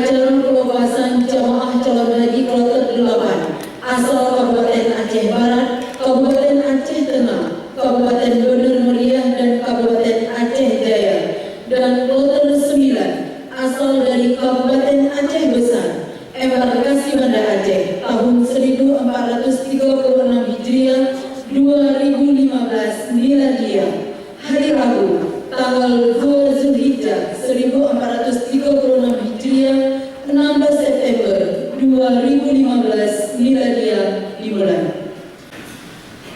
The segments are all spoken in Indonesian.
acara pelepasan jamaah calon haji kloter 8 asal Kabupaten Aceh Barat, Kabupaten Aceh Tengah, Kabupaten Bener Meriah dan Kabupaten Aceh Jaya, dan kloter 9 asal dari Kabupaten Aceh Besar, embarkasi Banda Aceh tahun 1436 Hijriah 2015 Miladiyah, hari Rabu tanggal 2 Zulhijjah 1436 Hijriah 16 September 2015 Miladiyah dimulai.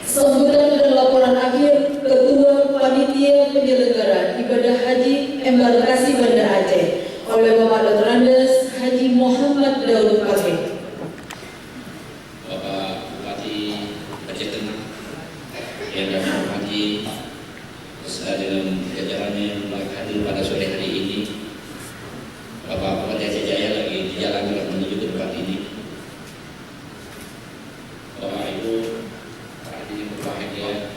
Sambutan dan laporan akhir Ketua Panitia Penyelenggara Ibadah Haji Embarkasi Banda Aceh oleh Bapak Dr. Andes Haji Muhammad Daud Fakih. Bapak Bupati Aceh Tengah yang kami hormati beserta dengan jajarannya yang hadir pada sore hari ini. Bapak Bupati Aceh Jaya lagi di jalan menuju ke tempat ini. Bapak Ibu hadirin berbahagia,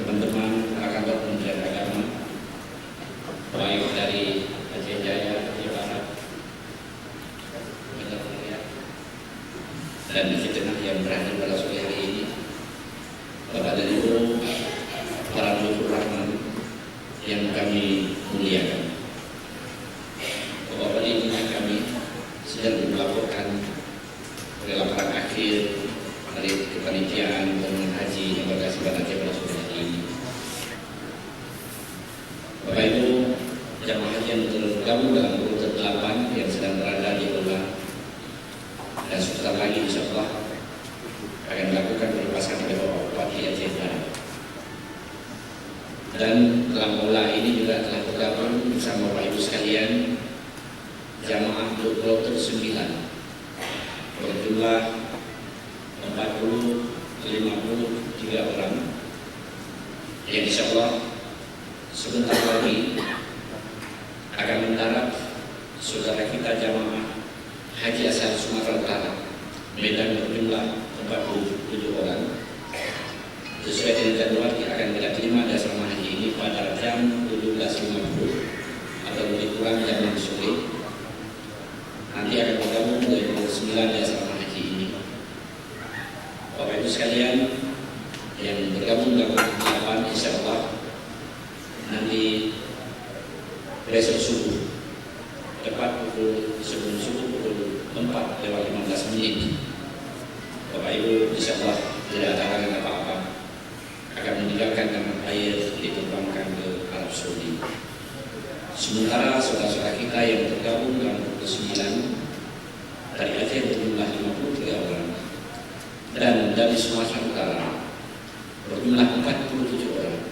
teman-teman kantor Kementerian Agama, baik dari Aceh Jaya, Aceh Barat, Bener Meriah, dan Aceh Tengah yang berhadir pada sore hari ini. Bapak dan Ibu, para Nurul Rahman yang kami muliakan. Bapak ini kami sedang melaporkan laporan akhir dari kepanitiaan dan haji embarkasi Banda Aceh pada sore hari ini. Bapak Ibu, jamaah haji yang tergabung dalam kloter 8 yang sedang berada di Olah dan sebentar lagi insya Allah akan dilakukan pelepasan oleh Bapak Bupati Aceh Barat. Dan dalam Olah ini juga telah tergabung bersama Bapak Ibu sekalian jamaah kloter 9 berjumlah 53 orang yang insya Allah sebentar lagi akan mendarat saudara kita jamaah Haji asal Sumatera Utara Medan berjumlah 47 orang. Sesuai dengan jadwal akan kita terima di asrama haji ini pada jam 17.50 atau lebih kurang jam 6 sore. Nanti akan bergabung dari pukul 9 di asrama haji ini. Bapak Ibu sekalian yang bergabung dalam kegiatan insya Allah nanti besok subuh tepat pukul sebelum subuh pukul 4:15 Bapak Ibu insya Allah tidak ada halangan apa-apa akan meninggalkan tanah air diterbangkan ke Arab Saudi. Sementara saudara-saudara kita yang tergabung dalam pukul 9 dari Aceh berjumlah 53 orang dan dari Sumatera Utara berjumlah 47 orang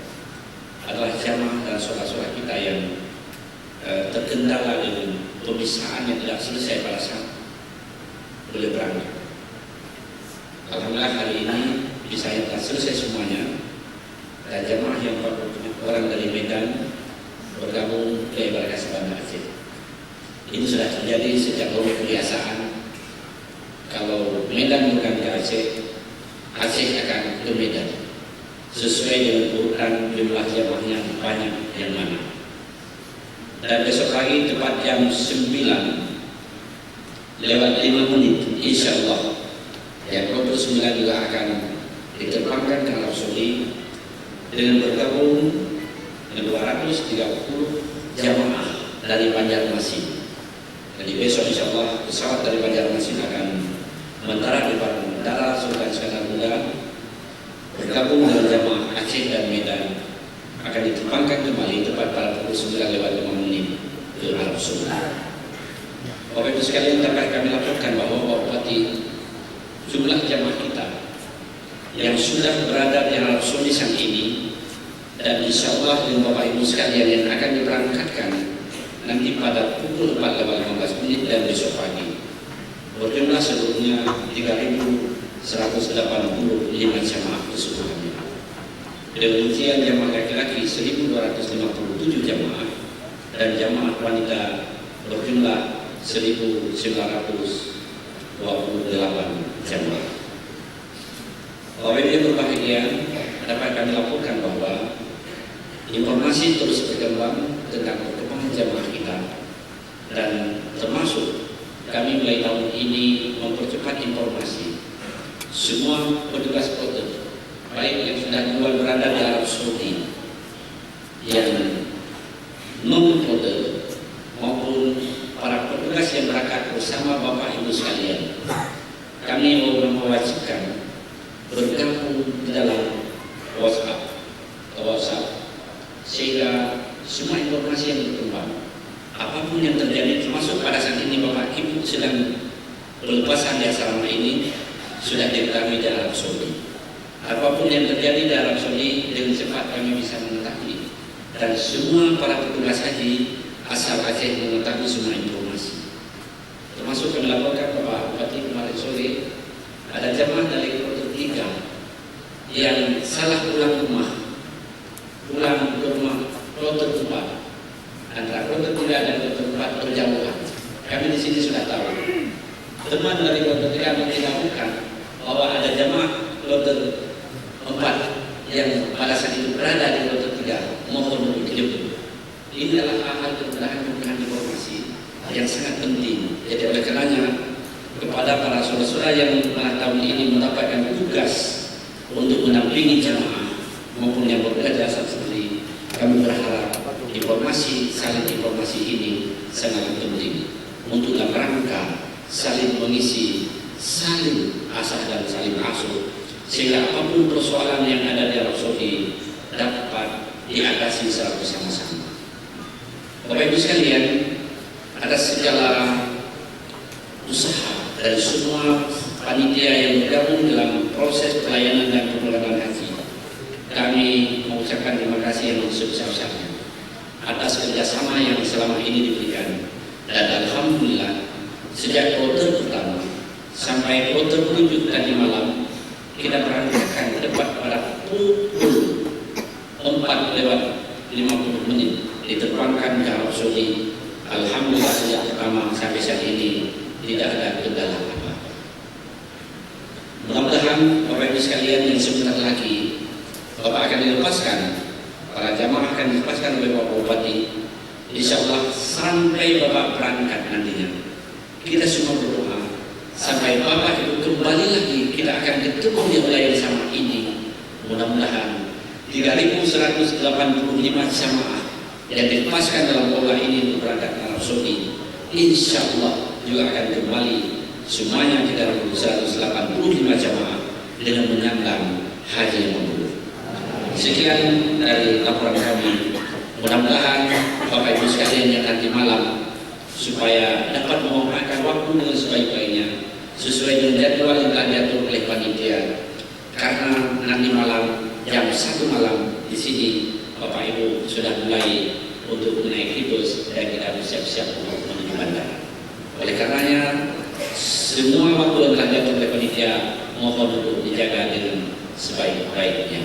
adalah jamaah dan saudara-saudara kita yang terkendala dengan pemisahan yang tidak selesai pada saat boleh berangkat. Alhamdulillah hari ini bisa telah selesai semuanya dan jamaah yang 47 orang dari Medan bergabung ke embarkasi Banda Aceh. Ini sudah terjadi sejak lama kebiasaan. Kalau Medan bukan ke Aceh, Aceh akan ke Medan sesuai dengan urutan jumlah jamaahnya banyak yang mana. Dan besok pagi tepat jam 9:05 insya Allah yang kloter 9 juga akan diterbangkan ke Arab Saudi dengan bergabung 230 jamaah dari Banjarmasin. Jadi besok insya Allah pesawat dari Banjarmasin akan mendarat di Bandara Sultan Iskandar Muda bergabung dengan jamaah Aceh dan Medan akan diterbangkan kembali tepat pada pukul 9:05 ke Arab Saudi. Bapak Ibu sekalian, dapat kami laporkan bahwa Bapak Bupati jumlah jamaah kita yang sudah berada di Arab Saudi saat ini dan insya Allah dengan Bapak Ibu sekalian yang akan diberangkatkan nanti pada pukul 4:15 dan besok pagi berjumlah seluruhnya 3.185 jamaah keseluruhannya. Demikian jamaah laki-laki 1.257 jamaah dan jamaah wanita berjumlah 1.928 jamaah. Bapak Ibu berbahagia, dapat kami laporkan bahwa informasi terus berkembang tentang perkembangan jamaah kita dan termasuk kami mulai tahun ini mempercepat informasi semua petugas kloter, baik yang sudah duluan berada di Arab Saudi, yang non-kloter, maupun para petugas yang berangkat bersama Bapak Ibu sekalian. Kami mewajibkan bergabung di dalam WhatsApp, sehingga semua informasi yang berkembang, apapun yang terjadi, termasuk pada saat ini Bapak Ibu sedang pelepasan di asrama ini sudah diketahui di Arab Saudi. Apapun yang terjadi di Arab Saudi dengan cepat kami bisa mengetahui, dan semua para petugas haji asal Aceh mengetahui semua informasi. Termasuk kami laporkan Bapak Bupati kemarin sore ada jemaah dari kloter 3 yang salah pulang ke rumah kloter 4, antara kloter 3 dan kloter 4 berjauhan. Kami di sini sudah tahu. Teman dari kloter 3 memberitahukan bahwa ada jemaah kloter 4 yang pada saat itu berada di kloter 3 mohon untuk dijemput. Ini adalah hal-hal kemudahan informasi yang sangat penting. Jadi oleh karenanya kepada para saudara-saudara yang pada tahun ini mendapatkan tugas untuk menampingi jemaah maupun yang bekerja seperti, kami berharap saling informasi ini sangat penting untuk dalam rangka saling mengisi, saling asah dan saling asuh, sehingga apapun persoalan yang ada di Arab Saudi dapat diatasi secara bersama-sama. Bapak Ibu sekalian, atas segala usaha dari semua panitia yang bergabung dalam proses pelayanan dan penyelenggaraan haji, kami mengucapkan terima kasih yang sebesar-besarnya atas kerjasama yang selama ini diberikan. Dan alhamdulillah sejak kloter pertama sampai kloter 7 tadi malam kita berangkatkan tepat pada pukul 4:50 diterbangkan ke Arab Saudi. Alhamdulillah sejak pertama sampai saat ini tidak ada kendala apa-apa. Mudah-mudahan Bapak Ibu sekalian yang sebentar lagi Bapak akan dilepaskan, para jamaah akan dilepaskan oleh Bapak Bupati. Insya Allah sampai Bapak berangkat nantinya, kita semua berdoa sampai Bapak Ibu kembali lagi, kita akan ketemu di wilayah sama ini. Mudah-mudahan 3.185 jamaah yang dilepaskan dalam pola ini untuk berangkat ke Arab Saudi, insya Allah juga akan kembali semuanya 3.185 jamaah dengan menyandang haji yang mabrur. Sekian dari laporan kami. Mudah-mudahan Bapak Ibu sekalian yang nanti malam supaya dapat memanfaatkan waktu dengan sebaik-baiknya sesuai dengan jadwal yang telah diatur oleh panitia. Karena nanti malam jam 1 malam di sini Bapak Ibu sudah mulai untuk menaiki bus dan kita bersiap-siap untuk menuju bandara. Oleh karenanya semua waktu yang telah diatur oleh panitia mohon untuk dijaga dengan sebaik-baiknya.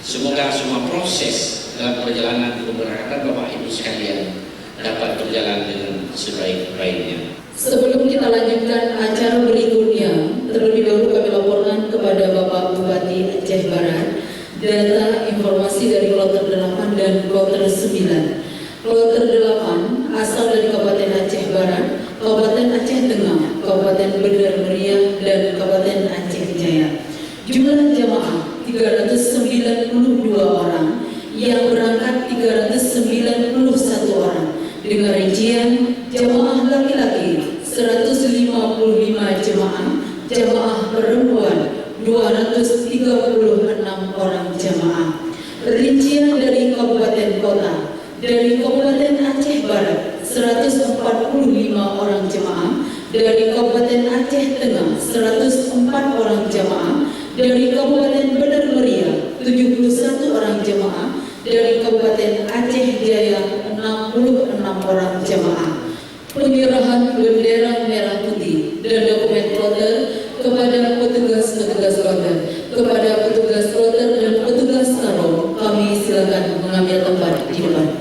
Semoga semua proses dalam perjalanan keberangkatan Bapak Ibu sekalian dapat berjalan dengan sebaik-baiknya. Sebelum kita lanjutkan acara berikutnya, terlebih dahulu kami laporkan kepada Bapak Bupati Aceh Barat data informasi dari kloter 8 dan kloter 9. Kloter 8 asal dari Kabupaten Aceh Barat, Kabupaten Aceh Tengah, Kabupaten Bener Meriah, dan Kabupaten Aceh Jaya. Jumlah jamaah 392 orang, yang berangkat 391 orang, dengan rincian jamaah laki-laki 155 jamaah, jamaah perempuan 236 orang jamaah. Rincian dari kabupaten kota, dari Kabupaten Aceh Barat 145 orang jamaah, dari Kabupaten Aceh Tengah 104 orang jamaah, dari Kabupaten Bener Meriah 71 orang jamaah, dari Kabupaten Aceh Jaya 66 orang jamaah. Penyerahan bendera merah putih dan dokumen kloter kepada petugas-petugas kloter, kepada petugas kloter dan petugas karo, kami silakan mengambil tempat di depan.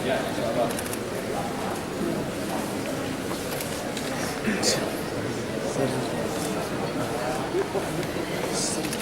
Ya, insyaallah. Sim.